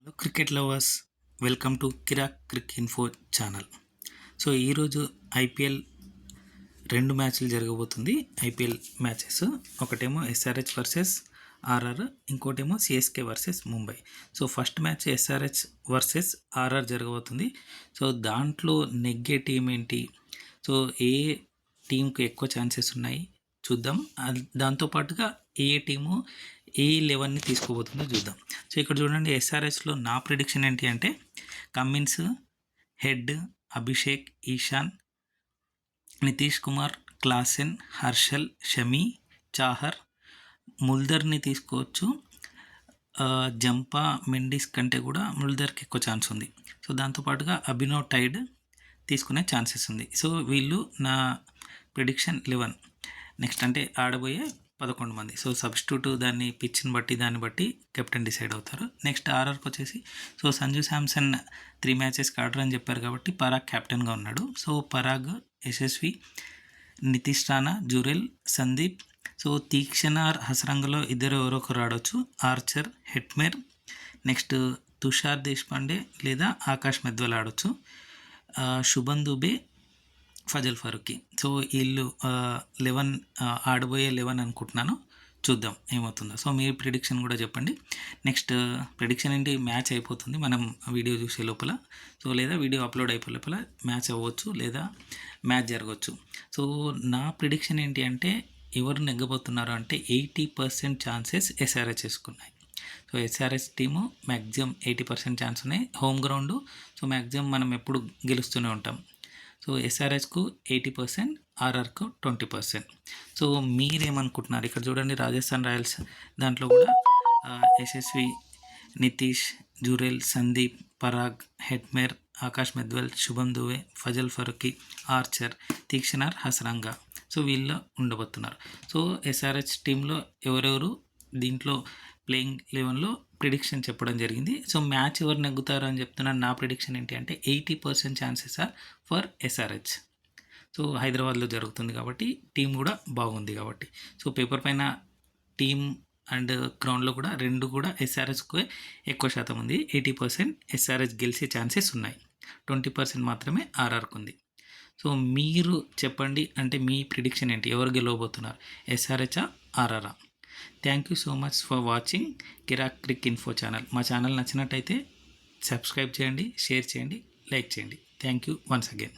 Hello cricket lovers, welcome to Kirak cric info channel. So ఈరోజు IPL రెండు మ్యాచ్లు జరగబోతుంది. ఐపీఎల్ మ్యాచెస్ ఒకటేమో ఎస్ఆర్హెచ్ వర్సెస్ ఆర్ఆర్, ఇంకోటేమో CSK versus Mumbai. So first match SRH versus RR జరగబోతుంది. So దాంట్లో నెగ్గే టీం ఏంటి, సో ఏ టీంకి ఎక్కువ ఛాన్సెస్ ఉన్నాయి చూద్దాం. దాంతోపాటుగా ఏ టీము ఏ 11ని తీసుకోబోతుందో చూద్దాం. సో ఇక్కడ చూడండి, ఎస్ఆర్హెచ్లో నా ప్రిడిక్షన్ ఏంటి అంటే Cummins, head, Abhishek, Ishan, Nitish Kumar, Klaasen, Harshal, Shami, Chahar, ముల్దర్ని తీసుకోవచ్చు. జంపా, మెండిస్ కంటే కూడా ముల్దర్కి ఎక్కువ ఛాన్స్ ఉంది. సో దాంతోపాటుగా అభినవ్ టైడ్ తీసుకునే ఛాన్సెస్ ఉంది. సో వీళ్ళు నా ప్రిడిక్షన్ 11. నెక్స్ట్ అంటే ఆడబోయే 11 మంది. సో సబ్స్టిట్యూట్ దాన్ని పిచ్ని బట్టి దాన్ని బట్టి కెప్టెన్ డిసైడ్ అవుతారు. నెక్స్ట్ ఆర్ఆర్కి వచ్చేసి సో సంజు శాంసన్ 3 మ్యాచెస్కి ఆర్డర్ అని చెప్పారు కాబట్టి పరాగ్ కెప్టెన్గా ఉన్నాడు. సో పరాగ్, యశస్వి, నితీష్ రాణా, జురెల్, సందీప్, సో తీక్షణ హసరంగలో ఇద్దరు ఎవరొకరు ఆడవచ్చు. Archer, Hetmyer, next Tushar Deshpande లేదా ఆకాష్ మెద్వల్ ఆడవచ్చు. శుభన్ దుబే, ఫజల్ ఫారూఖీ. సో వీళ్ళు 11 ఆడబోయే 11 అనుకుంటున్నాను. చూద్దాం ఏమవుతుందో. సో మీ ప్రిడిక్షన్ కూడా చెప్పండి. నెక్స్ట్ ప్రిడిక్షన్ ఏంటి, మ్యాచ్ అయిపోతుంది మనం వీడియో చూసే లోపల, సో లేదా వీడియో అప్లోడ్ అయిపోయే లోపల మ్యాచ్ అవ్వచ్చు లేదా మ్యాచ్ జరగవచ్చు. సో నా ప్రిడిక్షన్ ఏంటి అంటే ఎవరు నెగ్గబోతున్నారు అంటే 80% ఛాన్సెస్ ఎస్ఆర్హెచ్ చేసుకున్నాయి. So SRH team maximum 80% chance ఉన్నాయి. హోమ్ గ్రౌండ్, సో మ్యాక్సిమం మనం ఎప్పుడు గెలుస్తూనే ఉంటాం. సో ఎస్ఆర్హెచ్కు 80%, ఆర్ఆర్కు 20%. సో మీరేమనుకుంటున్నారు ఇక్కడ చూడండి, రాజస్థాన్ రాయల్స్ దాంట్లో కూడా యశస్వి, నితీష్, జురెల్, సందీప్, పరాగ్, హెట్మేర్, ఆకాష్ మెద్వల్, శుభం దుబే, ఫజల్ ఫారూఖీ, ఆర్చర్, తీక్షణార్, హసరంగా, సో వీళ్ళు ఉండబోతున్నారు. సో ఎస్ఆర్హెచ్ టీంలో ఎవరెవరు దీంట్లో ప్లేయింగ్ 11లో ప్రిడిక్షన్ చెప్పడం జరిగింది. సో మ్యాచ్ ఎవరు నెగ్గుతారు అని చెప్తున్నాను. నా ప్రిడిక్షన్ ఏంటి అంటే 80% chances are for SRH. So హైదరాబాద్లో జరుగుతుంది కాబట్టి టీం కూడా బాగుంది కాబట్టి. సో పేపర్ పైన టీం అండ్ గ్రౌండ్లో కూడా రెండు కూడా ఎస్ఆర్హెచ్కు ఎక్కువ శాతం ఉంది. 80% ఎస్ఆర్హెచ్ గెలిచే ఛాన్సెస్ ఉన్నాయి, 20% మాత్రమే ఆర్ఆర్కు ఉంది. సో మీరు చెప్పండి, అంటే మీ ప్రిడిక్షన్ ఏంటి, ఎవరు గెలవబోతున్నారు, ఎస్ఆర్హెచా ఆర్ఆర్ఆ? Thank you so much for watching Kirak cric info channel. మా ఛానల్ నచ్చినట్టయితే సబ్స్క్రైబ్ చేయండి, షేర్ చేయండి, లైక్ చేయండి. Thank you once again.